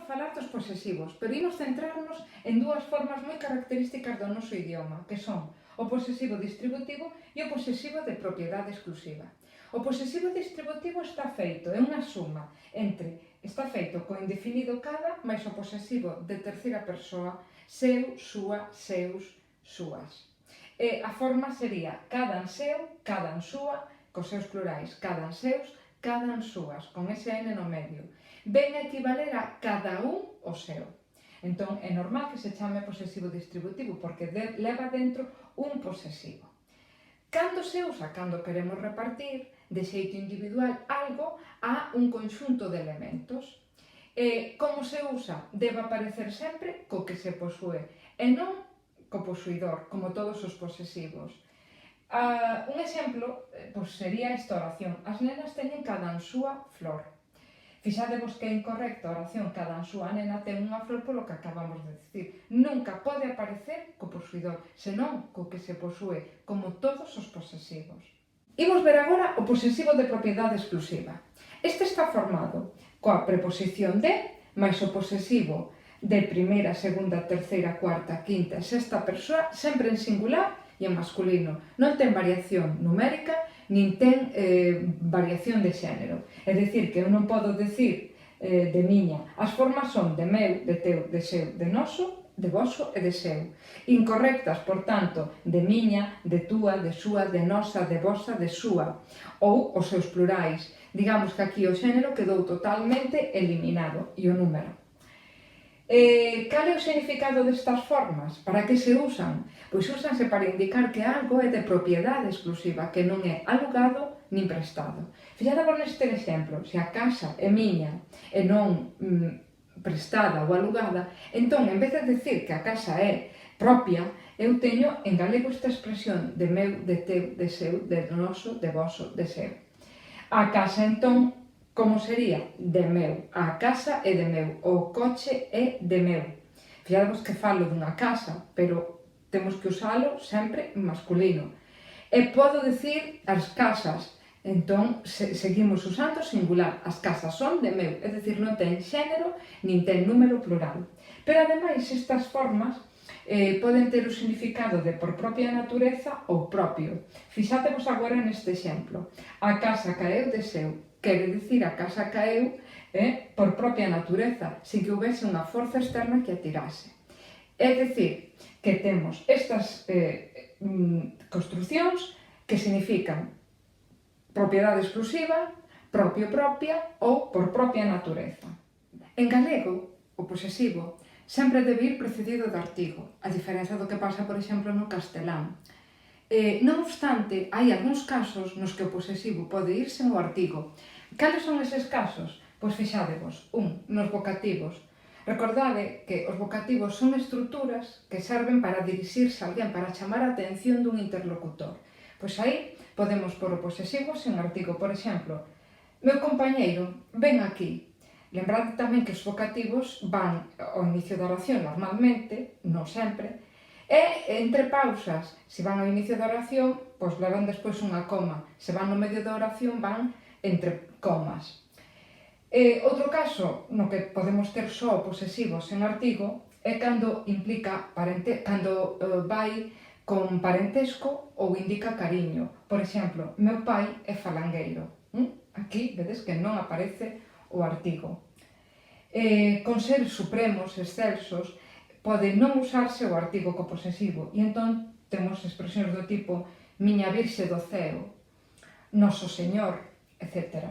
imos falar dos posesivos, pero imos centrarnos en dúas formas moi características do noso idioma, que son o posesivo distributivo e o posesivo de propiedade exclusiva. O posesivo distributivo está feito, é unha suma está feito co indefinido cada máis o posesivo de terceira persoa, seu, súa, seus, súas. E a forma sería cadan seu, cadan súa, cos seus plurais, cadan seus, cadan súas, con ese N no medio. Ven a equivaler a cada un o seu. Entón, é normal que se chame posesivo distributivo, porque leva dentro un posesivo. Cando se usa? Cando queremos repartir de xeito individual algo a un conxunto de elementos. Como se usa? Debe aparecer sempre co que se posúe e non co posuidor, como todos os posesivos. Un exemplo sería esta oración: as nenas teñen cada súa flor. Fixadevos que é incorrecta a oración cada súa nena ten unha flor polo que acabamos de dicir. Nunca pode aparecer co posuidor, senón co que se posúe, como todos os posesivos. Imos ver agora o posesivo de propiedade exclusiva. Este está formado coa preposición de máis o posesivo de primeira, segunda, terceira, cuarta, quinta e sexta persoa, sempre en singular e en masculino. Non ten variación numérica, nin ten variación de xénero. É dicir, que eu non podo dicir de miña. As formas son de meu, de teu, de seu, de noso, de voso e de seu. Incorrectas, por tanto, de miña, de túa, de súa, de nosa, de vosa, de súa. Ou os seus plurais. Digamos que aquí o xénero quedou totalmente eliminado e o número. Cal é o significado destas formas? Para que se usan? Pois úsanse para indicar que algo é de propiedade exclusiva, que non é alugado nin prestado. Fixadevos neste exemplo: se a casa é miña e non prestada ou alugada, entón, en vez de dicir que a casa é propia, eu teño en galego esta expresión de meu, de teu, de seu, de noso, de voso, de seu. A casa, entón, como sería? De meu. A casa é de meu. O coche é de meu. Fixadevos que falo dunha casa, pero temos que usalo sempre en masculino. E podo dicir as casas. Entón, seguimos usando singular. As casas son de meu. É dicir, non ten xénero, nin ten número plural. Pero, ademais, estas formas poden ter o significado de por propia natureza ou propio. Fixadevos agora neste exemplo. A casa caeu de seu. Quere dicir, a casa caeu por propia natureza, sin que houvese unha forza externa que a tirase. É dicir, que temos estas construcións que significan propiedade exclusiva, propia ou por propia natureza. En galego, o posesivo sempre debe ir precedido de artigo, a diferenza do que pasa, por exemplo, no castelán. Non obstante, hai algúns casos nos que o posesivo pode ir sen o artigo. Cales son eses casos? Pois fixadevos, nos vocativos. Recordade que os vocativos son estruturas que serven para dirixirse a alguén, para chamar a atención dun interlocutor. Pois aí podemos pôr o posesivo sen artigo. Por exemplo, meu compañeiro, ven aquí. Lembrade tamén que os vocativos van ao inicio da oración normalmente, non sempre, e entre pausas, se van ao inicio da oración, pois levan despois unha coma. Se van no medio da oración, van entre comas. Outro caso no que podemos ter só o posesivo sen artigo é cando vai con parentesco ou indica cariño. Por exemplo, meu pai é falangueiro. Aquí vedes que non aparece o artigo. Con seres supremos, excelsos, pode non usarse o artigo co posesivo e entón temos expresións do tipo miña virxe do ceo, noso señor, etc.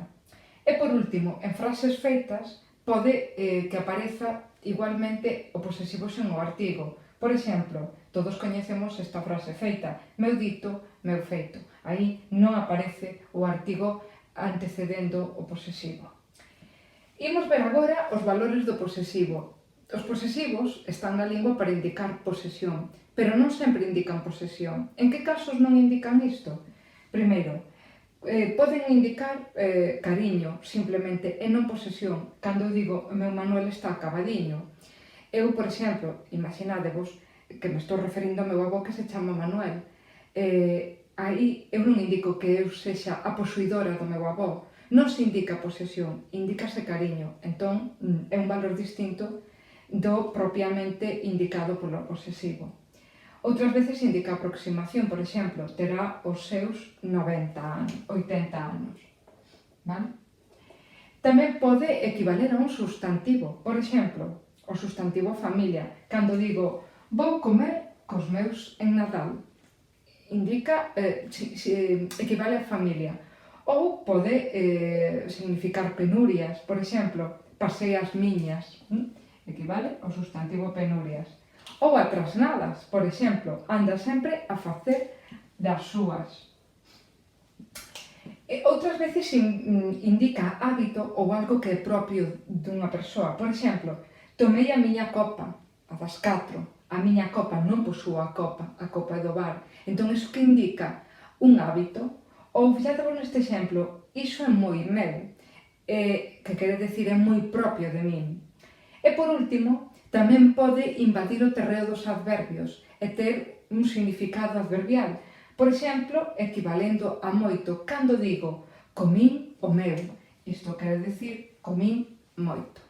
E por último, en frases feitas pode que apareza igualmente o posesivo sen o artigo. Por exemplo, todos coñecemos esta frase feita: meu dito, meu feito. Aí non aparece o artigo antecedendo o posesivo. Imos ver agora os valores do posesivo. Os posesivos están na lingua para indicar posesión, pero non sempre indican posesión. En que casos non indican isto? Primeiro, poden indicar cariño, simplemente, e non posesión. Cando eu digo, o meu Manuel está acabadiño. Eu, por exemplo, imaginádevos que me estou referindo ao meu avó que se chama Manuel. Aí eu non indico que eu sexa a posuidora do meu avó. non se indica posesión, indícase cariño. Entón, é un valor distinto do propiamente indicado polo posesivo. Outras veces indica aproximación, por exemplo, terá os seus 90 anos, 80 anos. Vale? Tamén pode equivaler a un sustantivo. Por exemplo, o sustantivo familia. Cando digo, vou comer cos meus en Nadal, indica, equivale a familia. Ou pode significar penurias. Por exemplo, pasei as miñas, equivale ao sustantivo penurias. Ou a trasnadas, por exemplo, anda sempre a facer das súas. Outras veces indica hábito ou algo que é propio dunha persoa. Por exemplo, tomei a miña copa, a das 4, a miña copa, non posúo a copa é do bar. Entón, iso que indica un hábito. Ou, fixadevos neste exemplo, iso é moi meu, que quere decir é moi propio de min. E por último, tamén pode invadir o terreo dos adverbios e ter un significado adverbial. Por exemplo, equivalendo a moito, cando digo comín o meu, isto quere decir comín moito.